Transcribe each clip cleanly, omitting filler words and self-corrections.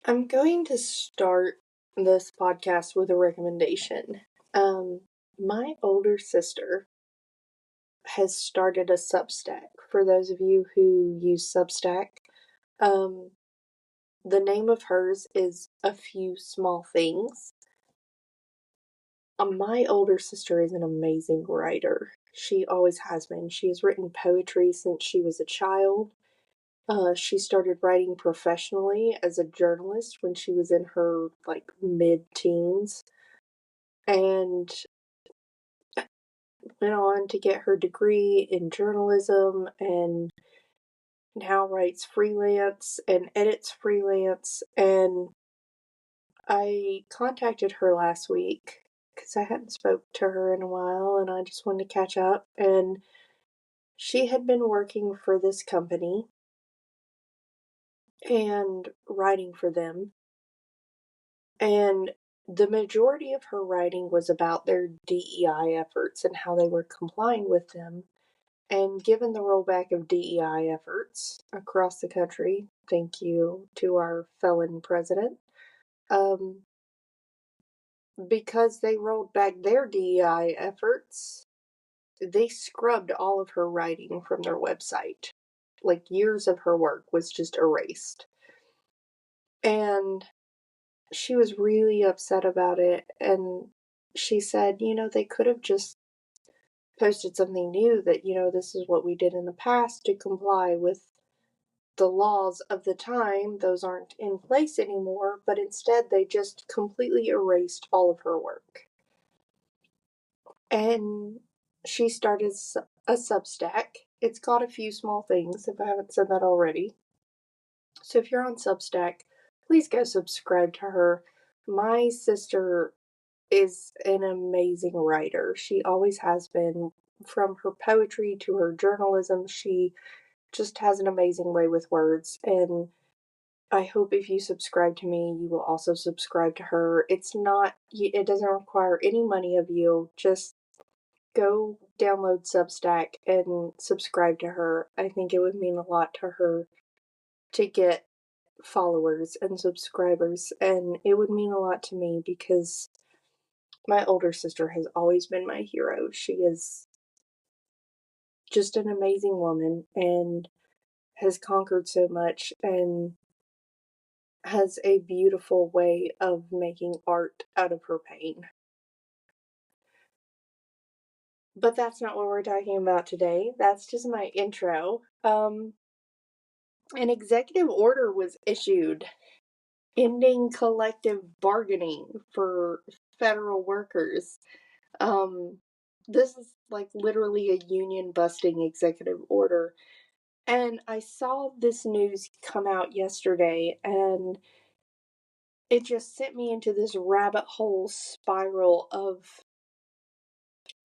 I'm going to start this podcast with a recommendation. My older sister has started a Substack. For those of you who use Substack, um, the name of hers is A Few Small Things. My older sister is an amazing writer. She always has been. She has written poetry since she was a child. She started writing professionally as a journalist when she was in her mid-teens and went on to get her degree in journalism and now writes freelance and edits freelance. And I contacted her last week because I hadn't spoke to her in a while and I just wanted to catch up. And she had been working for this company and writing for them. And the majority of her writing was about their DEI efforts and how they were complying with them. And given the rollback of DEI efforts across the country, thank you to our felon president, um, because they rolled back their DEI efforts, they scrubbed all of her writing from their website. Like years of her work was just erased. And she was really upset about it. And she said, they could have just posted something new that, this is what we did in the past to comply with the laws of the time. Those aren't in place anymore, but instead they just completely erased all of her work. And she started a Substack. It's got A Few Small Things, if I haven't said that already. So if you're on Substack, please go subscribe to her. My sister is an amazing writer. She always has been. From her poetry to her journalism, she just has an amazing way with words. And I hope if you subscribe to me, you will also subscribe to her. It doesn't require any money of you. Just go download Substack and subscribe to her. I think it would mean a lot to her to get followers and subscribers, and it would mean a lot to me because my older sister has always been my hero. She is just an amazing woman and has conquered so much and has a beautiful way of making art out of her pain. But that's not what we're talking about today. That's just my intro. An executive order was issued ending collective bargaining for federal workers. This is like literally a union busting executive order. And I saw this news come out yesterday and it just sent me into this rabbit hole spiral of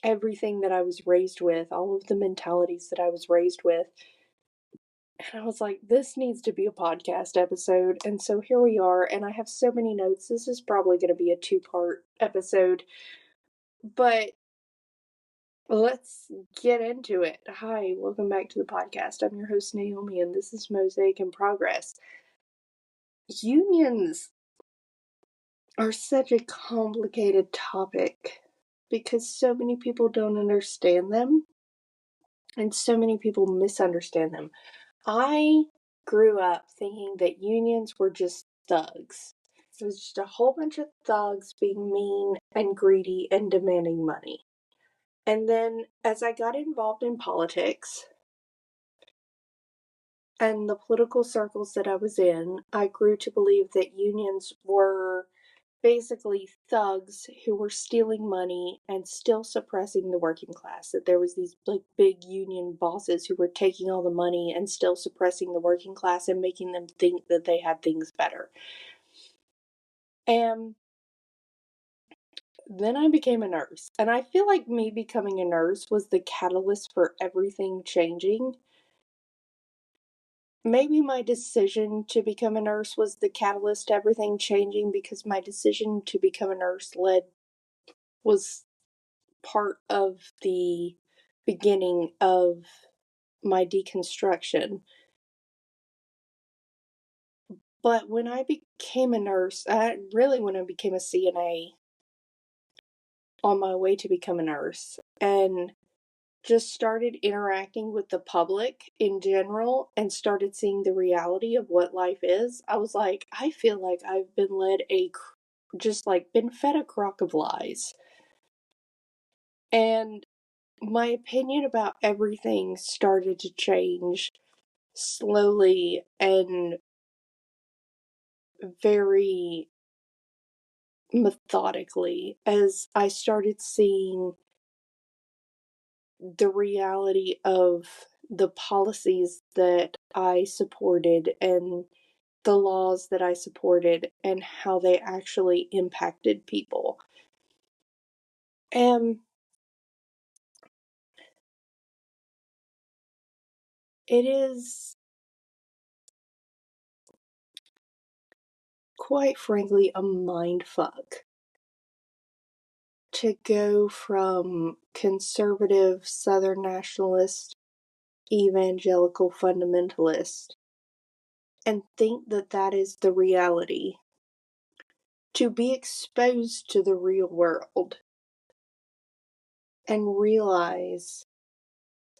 everything that I was raised with, all of the mentalities that I was raised with. And I was like, this needs to be a podcast episode. And so here we are. And I have so many notes. This is probably going to be a 2-part episode. But let's get into it. Hi, welcome back to the podcast. I'm your host, Naomi, and this is Mosaic in Progress. Unions are such a complicated topic because so many people don't understand them and so many people misunderstand them. I grew up thinking that unions were just thugs. It was just a whole bunch of thugs being mean and greedy and demanding money. And then as I got involved in politics and the political circles that I was in, I grew to believe that unions were basically thugs who were stealing money and still suppressing the working class. That there was these big union bosses who were taking all the money and still suppressing the working class and making them think that they had things better. And then I became a nurse. And I feel like me becoming a nurse was the catalyst for everything changing. Maybe my decision to become a nurse was the catalyst to everything changing because my decision to become a nurse was part of the beginning of my deconstruction. But when I became a nurse, when I became a CNA on my way to become a nurse, and just started interacting with the public in general and started seeing the reality of what life is, I was like, I feel like I've been been fed a crock of lies. And my opinion about everything started to change slowly and very methodically as I started seeing the reality of the policies that I supported and the laws that I supported and how they actually impacted people. And it is, quite frankly, a mind fuck to go from conservative Southern nationalist, evangelical fundamentalist, and think that that is the reality, to be exposed to the real world and realize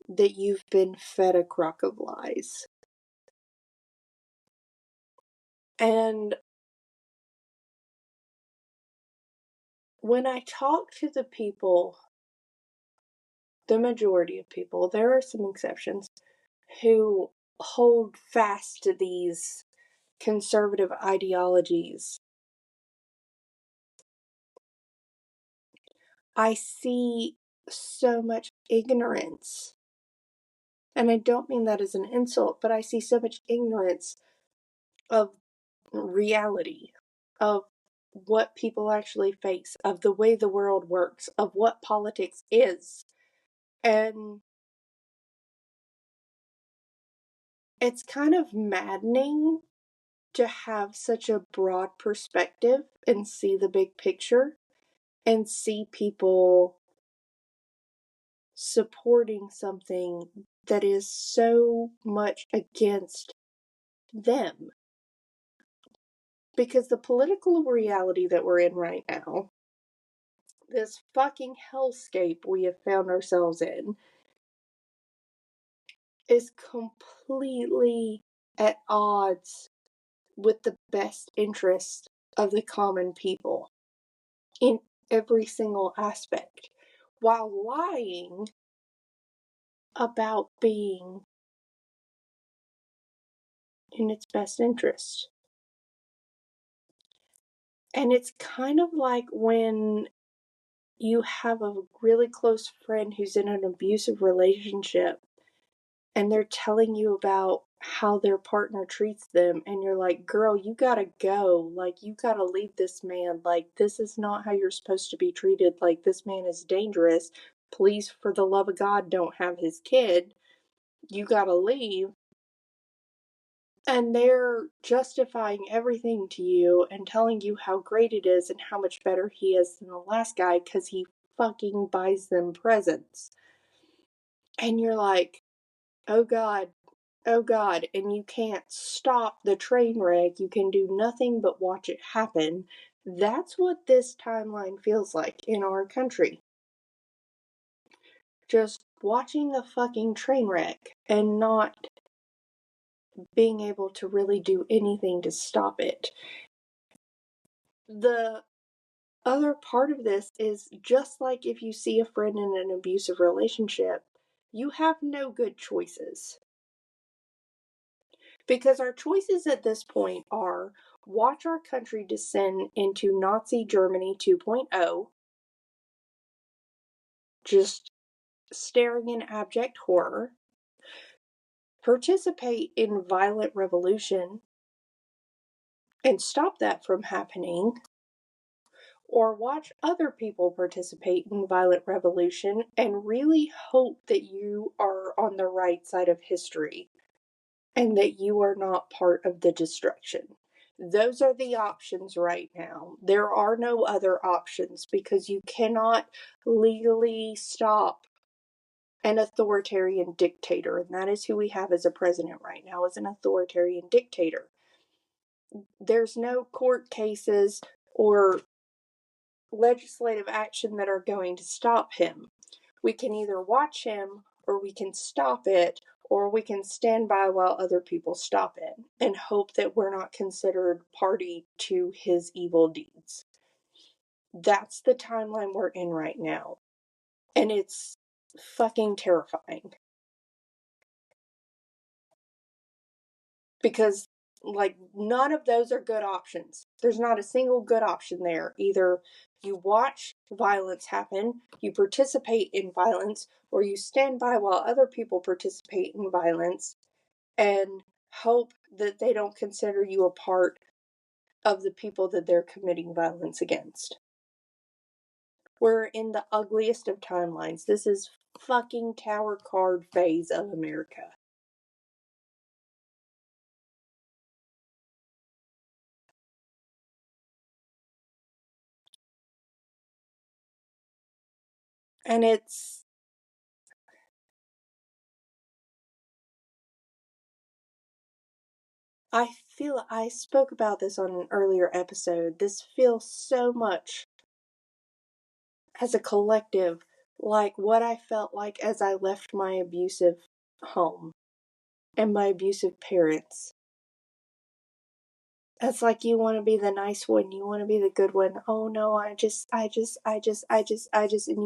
that you've been fed a crock of lies. And when I talk to the people, the majority of people, there are some exceptions, who hold fast to these conservative ideologies, I see so much ignorance. And I don't mean that as an insult, but I see so much ignorance of reality, of what people actually face, of the way the world works, of what politics is. And it's kind of maddening to have such a broad perspective and see the big picture and see people supporting something that is so much against them. Because the political reality that we're in right now, this fucking hellscape we have found ourselves in, is completely at odds with the best interest of the common people in every single aspect, while lying about being in its best interest. And it's kind of like when you have a really close friend who's in an abusive relationship and they're telling you about how their partner treats them, and you're like, girl, you gotta go. Like, you gotta leave this man. Like, this is not how you're supposed to be treated. Like, this man is dangerous. Please, for the love of God, don't have his kid. You gotta leave. And they're justifying everything to you and telling you how great it is and how much better he is than the last guy because he fucking buys them presents. And you're like, oh God, oh God, and you can't stop the train wreck. You can do nothing but watch it happen. That's what this timeline feels like in our country. Just watching the fucking train wreck and not being able to really do anything to stop it. The other part of this is just like if you see a friend in an abusive relationship, you have no good choices. Because our choices at this point are watch our country descend into Nazi Germany 2.0, just staring in abject horror, participate in violent revolution and stop that from happening, or watch other people participate in violent revolution and really hope that you are on the right side of history and that you are not part of the destruction. Those are the options right now. There are no other options because you cannot legally stop an authoritarian dictator, and that is who we have as a president right now, is an authoritarian dictator. there's no court cases or legislative action that are going to stop him. We can either watch him, or we can stop it, or we can stand by while other people stop it and hope that we're not considered party to his evil deeds. That's the timeline we're in right now. And it's fucking terrifying. Because, like, none of those are good options. There's not a single good option there. Either you watch violence happen, you participate in violence, or you stand by while other people participate in violence and hope that they don't consider you a part of the people that they're committing violence against. We're in the ugliest of timelines. This is fucking tower card phase of America. And it's... I spoke about this on an earlier episode. This feels so much as a collective like what I felt like as I left my abusive home and my abusive parents. It's like you want to be the nice one, you want to be the good one. Oh no, and you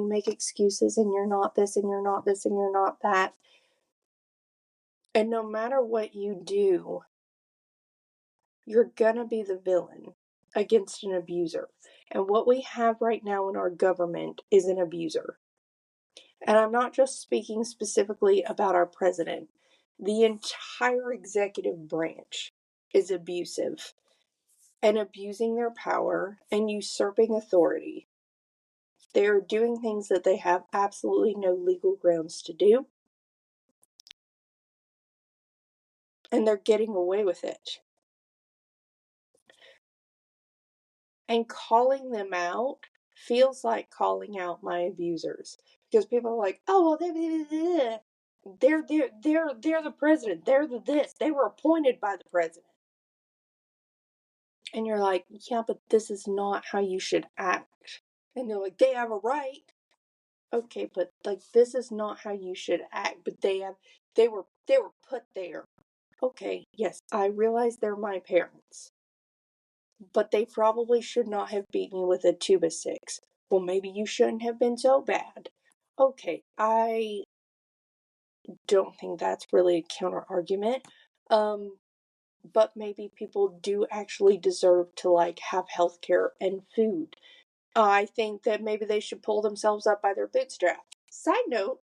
make excuses and you're not this and you're not this and you're not that. And no matter what you do, you're gonna be the villain against an abuser. And what we have right now in our government is an abuser. And I'm not just speaking specifically about our president. The entire executive branch is abusive and abusing their power and usurping authority. They are doing things that they have absolutely no legal grounds to do. And they're getting away with it. And calling them out feels like calling out my abusers. Because people are like, oh, well, they're the president. They're the this. They were appointed by the president. And you're like, yeah, but this is not how you should act. And they're like, they have a right. Okay, but like this is not how you should act. But they were put there. Okay, yes, I realize they're my parents. But they probably should not have beaten you with a 2x6. Well, maybe you shouldn't have been so bad. Okay, I don't think that's really a counter argument. But maybe people do actually deserve to like have healthcare and food. I think that maybe they should pull themselves up by their bootstrap. Side note,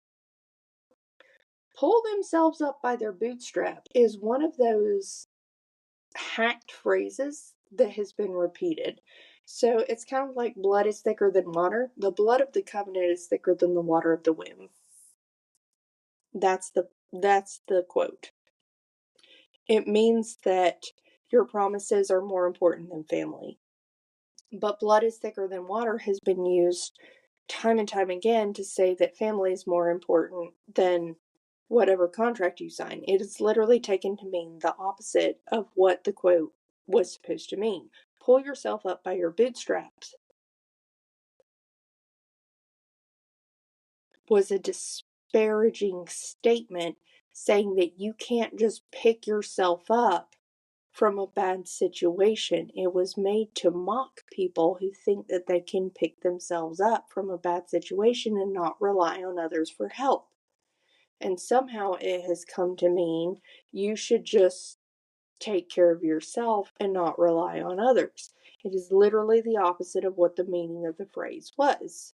pull themselves up by their bootstrap is one of those hacked phrases that has been repeated. So it's kind of like blood is thicker than water. The blood of the covenant is thicker than the water of the womb. That's the quote. It means that your promises are more important than family. But blood is thicker than water has been used time and time again to say that family is more important than whatever contract you sign. It is literally taken to mean the opposite of what the quote was supposed to mean. Pull yourself up by your bootstraps was a disparaging statement saying that you can't just pick yourself up from a bad situation. It was made to mock people who think that they can pick themselves up from a bad situation and not rely on others for help. And somehow it has come to mean you should just take care of yourself and not rely on others. It is literally the opposite of what the meaning of the phrase was.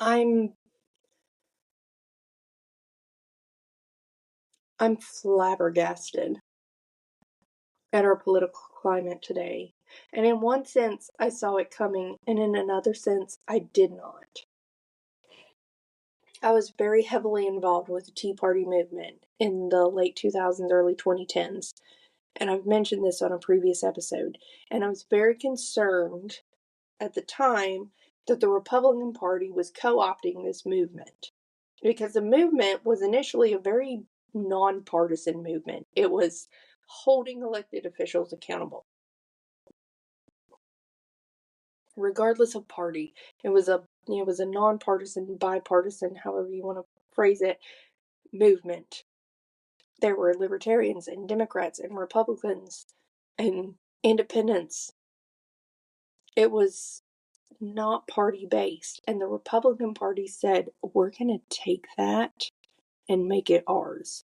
I'm flabbergasted at our political climate today. And in one sense, I saw it coming, and in another sense, I did not. I was very heavily involved with the Tea Party movement in the late 2000s, early 2010s. And I've mentioned this on a previous episode. And I was very concerned at the time that the Republican Party was co-opting this movement. Because the movement was initially a very nonpartisan movement. It was holding elected officials accountable, regardless of party. It was a nonpartisan, bipartisan, however you want to phrase it, movement. There were libertarians and Democrats and Republicans and independents. It was not party based. And the Republican Party said, we're going to take that and make it ours.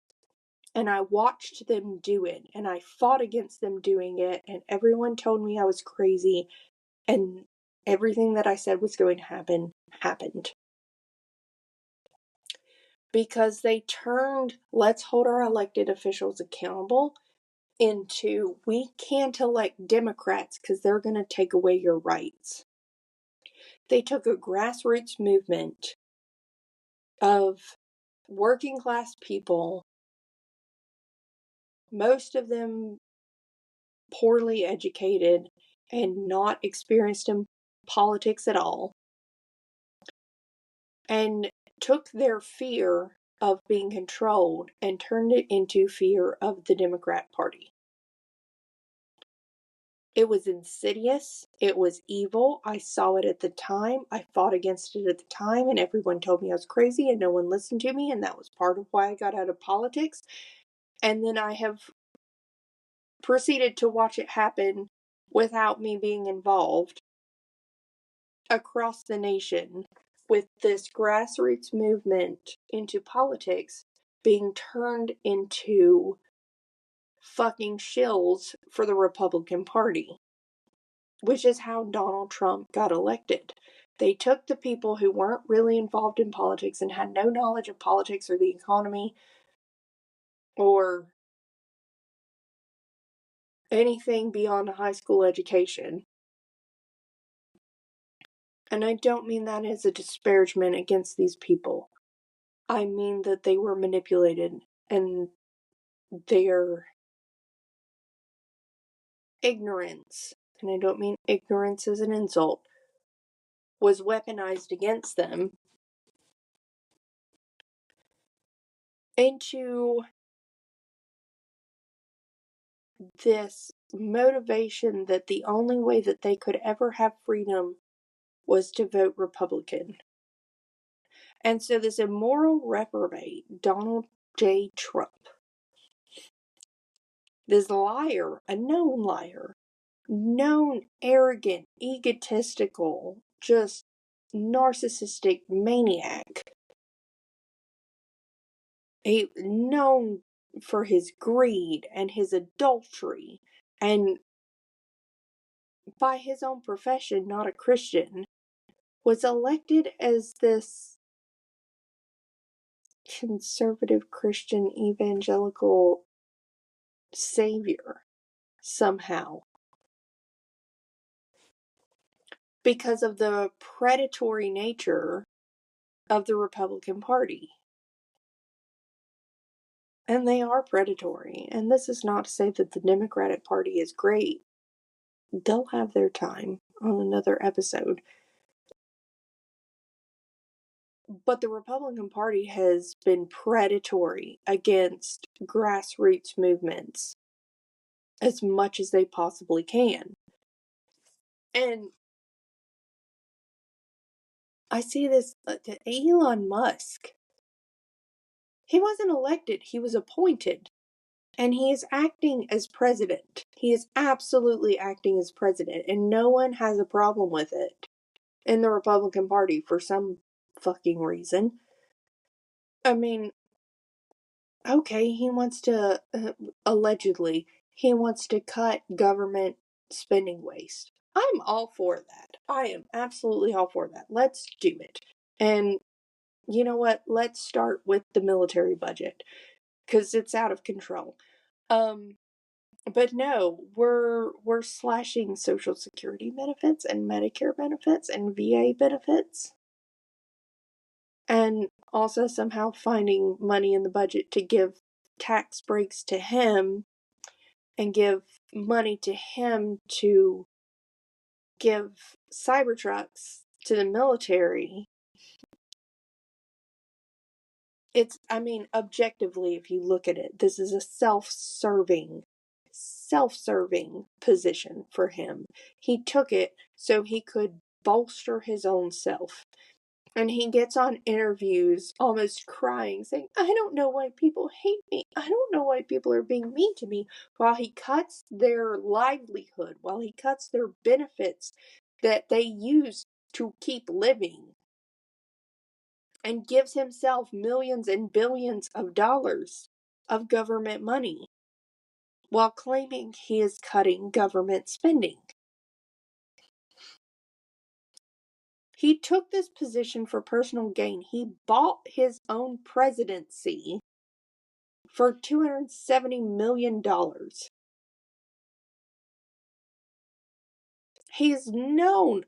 And I watched them do it, and I fought against them doing it, and everyone told me I was crazy, and everything that I said was going to happen happened. Because they turned, let's hold our elected officials accountable, into, we can't elect Democrats because they're going to take away your rights. They took a grassroots movement of working class people, most of them poorly educated and not experienced in politics at all, and took their fear of being controlled and turned it into fear of the Democrat Party. It was insidious. It was evil. I saw it at the time. I fought against it at the time, and everyone told me I was crazy, and no one listened to me, and that was part of why I got out of politics. And then I have proceeded to watch it happen without me being involved across the nation, with this grassroots movement into politics being turned into fucking shills for the Republican Party, which is how Donald Trump got elected. They took the people who weren't really involved in politics and had no knowledge of politics or the economy or anything beyond a high school education. And I don't mean that as a disparagement against these people. I mean that they were manipulated, and their ignorance, and I don't mean ignorance as an insult, was weaponized against them into this motivation that the only way that they could ever have freedom was to vote Republican. And so this immoral reprobate, Donald J. Trump, this liar, a known arrogant, egotistical, just narcissistic maniac, known for his greed and his adultery, and by his own profession not a Christian, was elected as this conservative Christian evangelical savior somehow, because of the predatory nature of the Republican Party. And they are predatory. And this is not to say that the Democratic Party is great. They'll have their time on another episode. But the Republican Party has been predatory against grassroots movements as much as they possibly can. And I see this, Elon Musk, he wasn't elected, he was appointed. And he is acting as president. He is absolutely acting as president, and no one has a problem with it in the Republican Party for some fucking reason. I mean, okay, he wants to, allegedly, he wants to cut government spending waste. I'm all for that. I am absolutely all for that. Let's do it. And you know what? Let's start with the military budget, because it's out of control. But no, we're slashing Social Security benefits and Medicare benefits and VA benefits, and also somehow finding money in the budget to give tax breaks to him and give money to him to give Cybertrucks to the military. Objectively, if you look at it, this is a self-serving position for him. He took it so he could bolster his own self. And he gets on interviews almost crying, saying, I don't know why people hate me. I don't know why people are being mean to me. While he cuts their livelihood, while he cuts their benefits that they use to keep living, and gives himself millions and billions of dollars of government money while claiming he is cutting government spending. He took this position for personal gain. He bought his own presidency for $270 million. He is known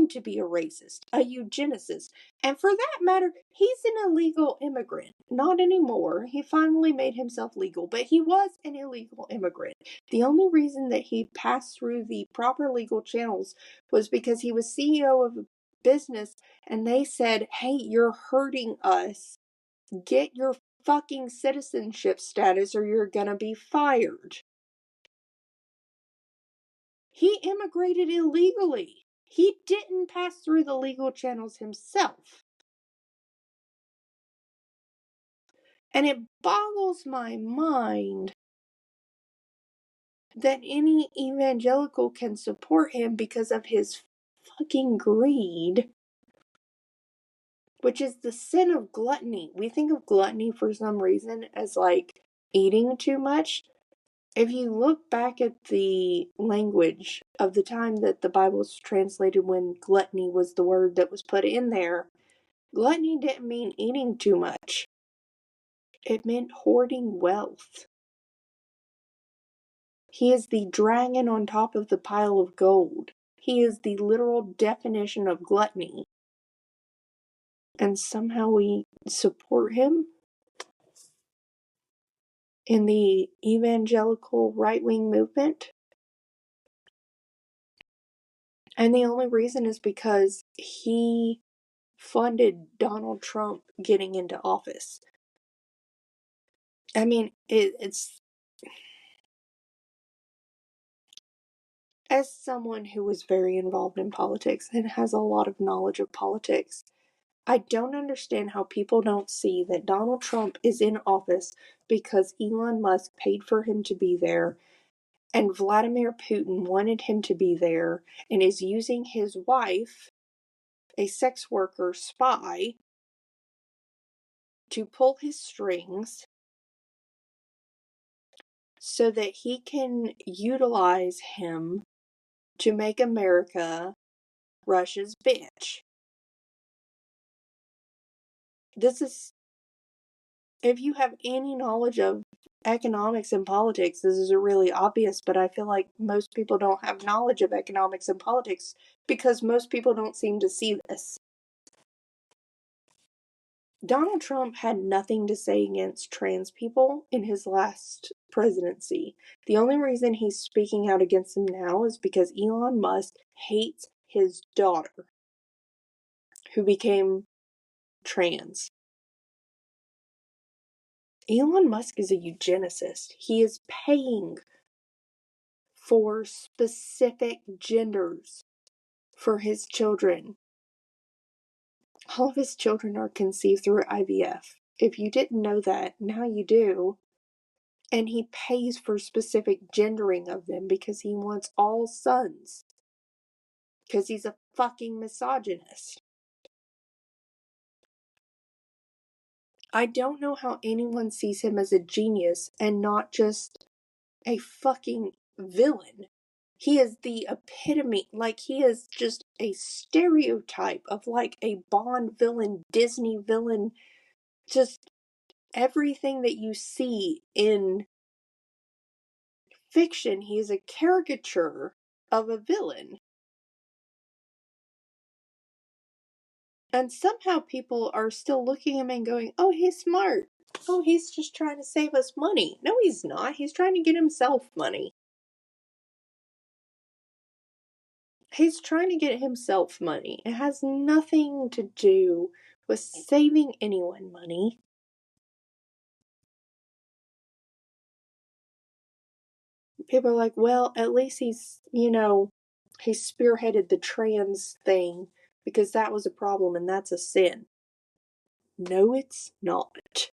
to be a racist, a eugenicist, and for that matter, he's an illegal immigrant. Not anymore. He finally made himself legal, but he was an illegal immigrant. The only reason that he passed through the proper legal channels was because he was CEO of a business and they said, hey, you're hurting us. Get your fucking citizenship status or you're gonna be fired. He immigrated illegally. He didn't pass through the legal channels himself. And it boggles my mind that any evangelical can support him because of his fucking greed, which is the sin of gluttony. We think of gluttony for some reason as like eating too much. If you look back at the language of the time that the Bible was translated when gluttony was the word that was put in there, gluttony didn't mean eating too much. It meant hoarding wealth. He is the dragon on top of the pile of gold. He is the literal definition of gluttony. And somehow we support him in the evangelical right-wing movement. And the only reason is because he funded Donald Trump getting into office. It's... As someone who was very involved in politics and has a lot of knowledge of politics, I don't understand how people don't see that Donald Trump is in office because Elon Musk paid for him to be there and Vladimir Putin wanted him to be there and is using his wife, a sex worker spy, to pull his strings so that he can utilize him to make America Russia's bitch. This is, if you have any knowledge of economics and politics, this is really obvious, but I feel like most people don't have knowledge of economics and politics because most people don't seem to see this. Donald Trump had nothing to say against trans people in his last presidency. The only reason he's speaking out against them now is because Elon Musk hates his daughter, who became trans. Elon Musk is a eugenicist. He is paying for specific genders for his children. All of his children are conceived through IVF. If you didn't know that, now you do. And he pays for specific gendering of them because he wants all sons. Because he's a fucking misogynist. I don't know how anyone sees him as a genius and not just a fucking villain. He is the epitome, like he is just a stereotype of like a Bond villain, Disney villain, just everything that you see in fiction. He is a caricature of a villain. And somehow people are still looking at him and going, oh, he's smart. Oh, he's just trying to save us money. No, he's not. He's trying to get himself money. He's trying to get himself money. It has nothing to do with saving anyone money. People are like, well, at least he's, he spearheaded the trans thing because that was a problem and that's a sin. No, it's not.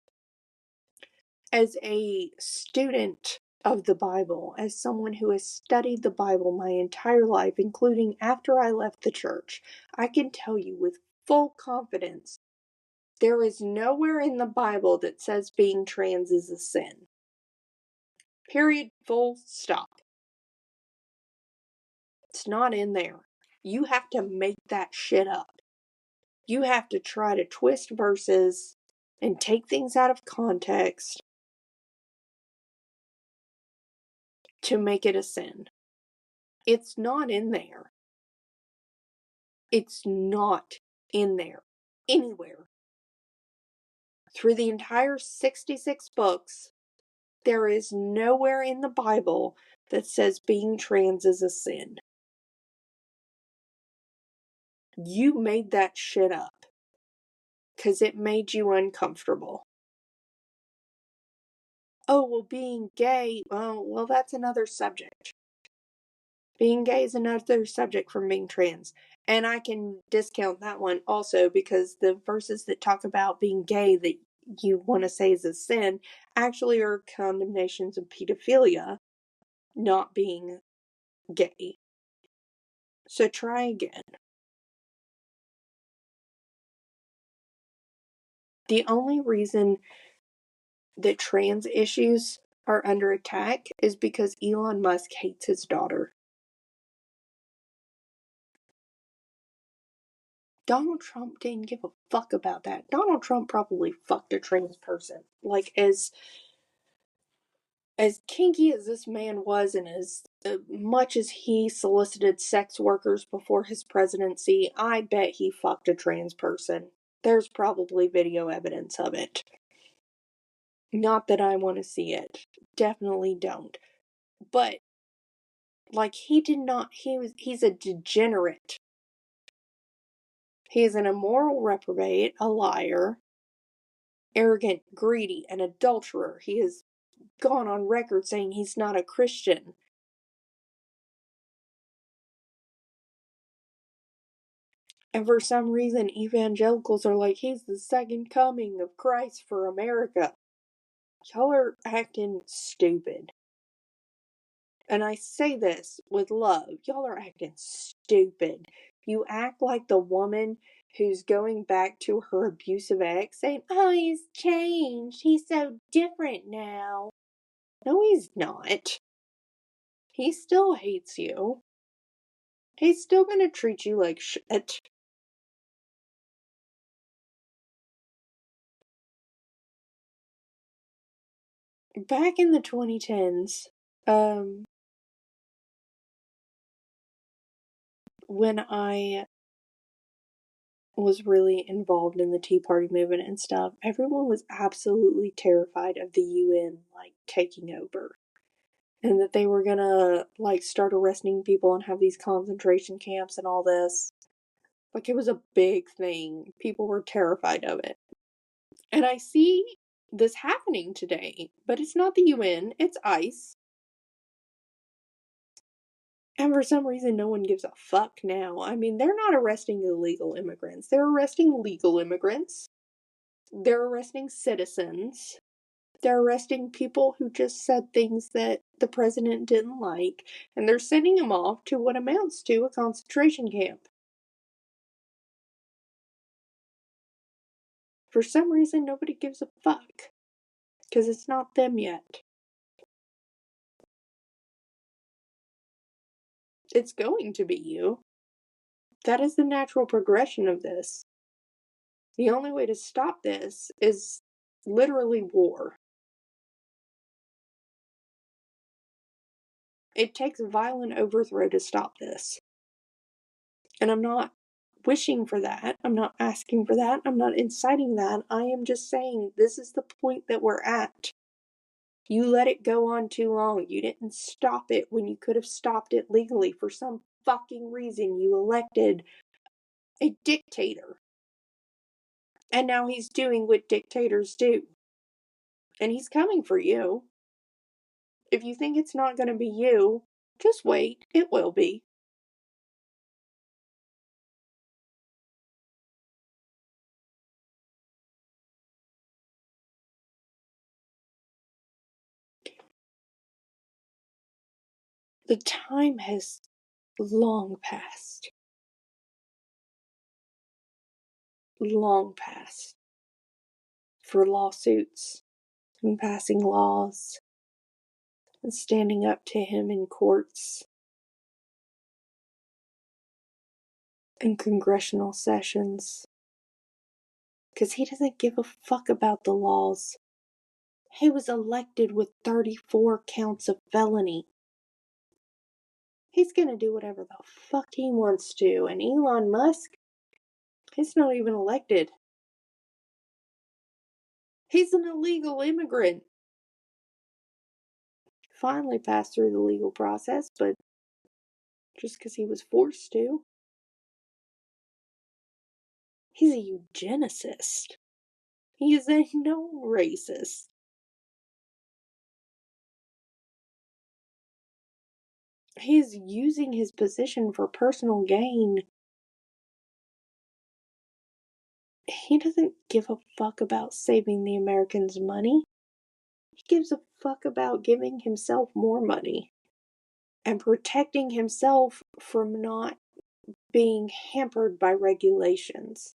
As a student of the Bible, as someone who has studied the Bible my entire life, including after I left the church, I can tell you with full confidence there is nowhere in the Bible that says being trans is a sin. Period. Full stop. It's not in there. You have to make that shit up. You have to try to twist verses and take things out of context to make it a sin. It's not in there. It's not in there anywhere. Through the entire 66 books, there is nowhere in the Bible that says being trans is a sin. You made that shit up because it made you uncomfortable. Oh, well, being gay, well, that's another subject. Being gay is another subject from being trans. And I can discount that one also because the verses that talk about being gay that you want to say is a sin actually are condemnations of pedophilia, not being gay. So try again. The only reason that trans issues are under attack is because Elon Musk hates his daughter. Donald Trump didn't give a fuck about that. Donald Trump probably fucked a trans person. Like, as kinky as this man was, and as much as he solicited sex workers before his presidency, I bet he fucked a trans person. There's probably video evidence of it. Not that I want to see it. Definitely don't. But, like, he's a degenerate. He is an immoral reprobate, a liar, arrogant, greedy, an adulterer. He has gone on record saying he's not a Christian. And for some reason, evangelicals are like, he's the second coming of Christ for America. Y'all are acting stupid. And I say this with love. Y'all are acting stupid. You act like the woman who's going back to her abusive ex saying, oh, he's changed. He's so different now. No, he's not. He still hates you. He's still gonna treat you like shit. Back in the 2010s, when I was really involved in the Tea Party movement and stuff, everyone was absolutely terrified of the UN, like, taking over. And that they were gonna, like, start arresting people and have these concentration camps and all this. Like, it was a big thing. People were terrified of it. And I see this happening today, but it's not the UN, it's ICE. And for some reason, no one gives a fuck now. I mean, they're not arresting illegal immigrants. They're arresting legal immigrants. They're arresting citizens. They're arresting people who just said things that the president didn't like. And they're sending them off to what amounts to a concentration camp. For some reason, nobody gives a fuck. Because it's not them yet. It's going to be you. That is the natural progression of this. The only way to stop this is literally war. It takes violent overthrow to stop this. And I'm not wishing for that. I'm not asking for that. I'm not inciting that. I am just saying this is the point that we're at. You let it go on too long. You didn't stop it when you could have stopped it legally. For some fucking reason, you elected a dictator. And now he's doing what dictators do. And he's coming for you. If you think it's not going to be you, just wait. It will be. The time has long passed. Long past for lawsuits and passing laws and standing up to him in courts and congressional sessions. Because he doesn't give a fuck about the laws. He was elected with 34 counts of felony. He's gonna do whatever the fuck he wants to. And Elon Musk, he's not even elected. He's an illegal immigrant. Finally passed through the legal process, but just because he was forced to. He's a eugenicist. He is a known racist. He's using his position for personal gain. He doesn't give a fuck about saving the Americans money. He gives a fuck about giving himself more money and protecting himself from not being hampered by regulations.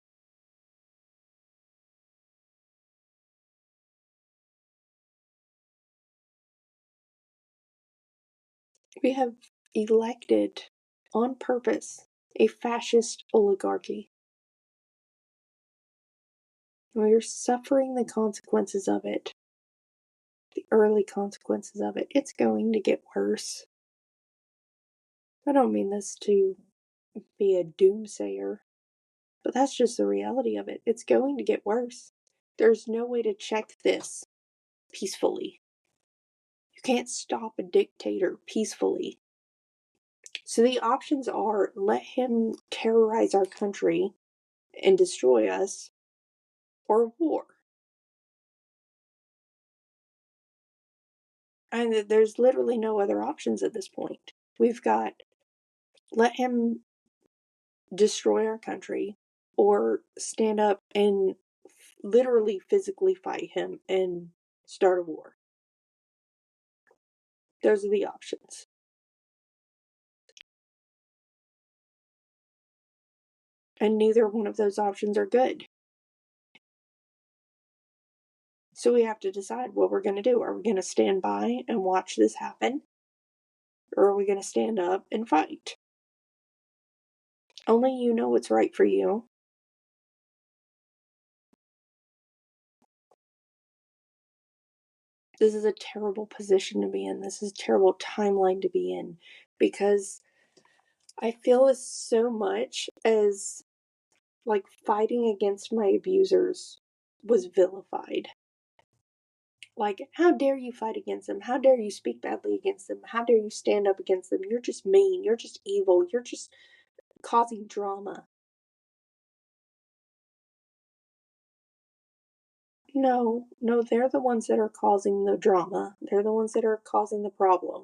We have elected, on purpose, a fascist oligarchy. We're suffering the consequences of it. The early consequences of it. It's going to get worse. I don't mean this to be a doomsayer, but that's just the reality of it. It's going to get worse. There's no way to check this peacefully. You can't stop a dictator peacefully. So the options are let him terrorize our country and destroy us, or war. And there's literally no other options at this point. We've got let him destroy our country, or stand up and literally physically fight him and start a war. Those are the options. And neither one of those options are good. So we have to decide what we're going to do. Are we going to stand by and watch this happen? Or are we going to stand up and fight? Only you know what's right for you. This is a terrible position to be in. This is a terrible timeline to be in. Because I feel as so much as like fighting against my abusers was vilified. Like, how dare you fight against them? How dare you speak badly against them? How dare you stand up against them? You're just mean. You're just evil. You're just causing drama. No, they're the ones that are causing the drama. They're the ones that are causing the problem.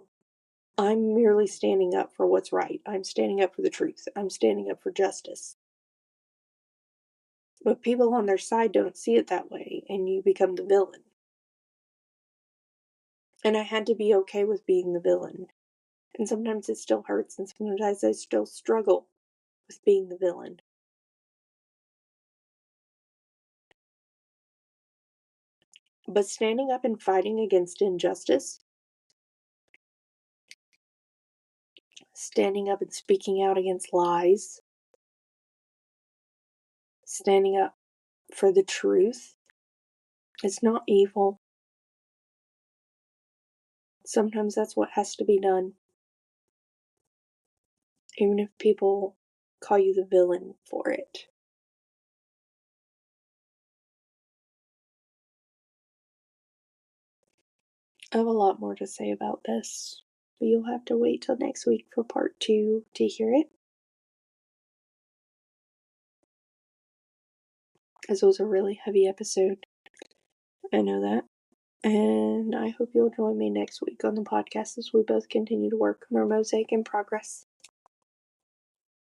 I'm merely standing up for what's right. I'm standing up for the truth. I'm standing up for justice. But people on their side don't see it that way, and you become the villain. And I had to be okay with being the villain. And sometimes it still hurts, and sometimes I still struggle with being the villain. But standing up and fighting against injustice, standing up and speaking out against lies, standing up for the truth, is not evil. Sometimes that's what has to be done. Even if people call you the villain for it. I have a lot more to say about this, but you'll have to wait till next week for part 2 to hear it. This was a really heavy episode. I know that. And I hope you'll join me next week on the podcast as we both continue to work on our mosaic in progress.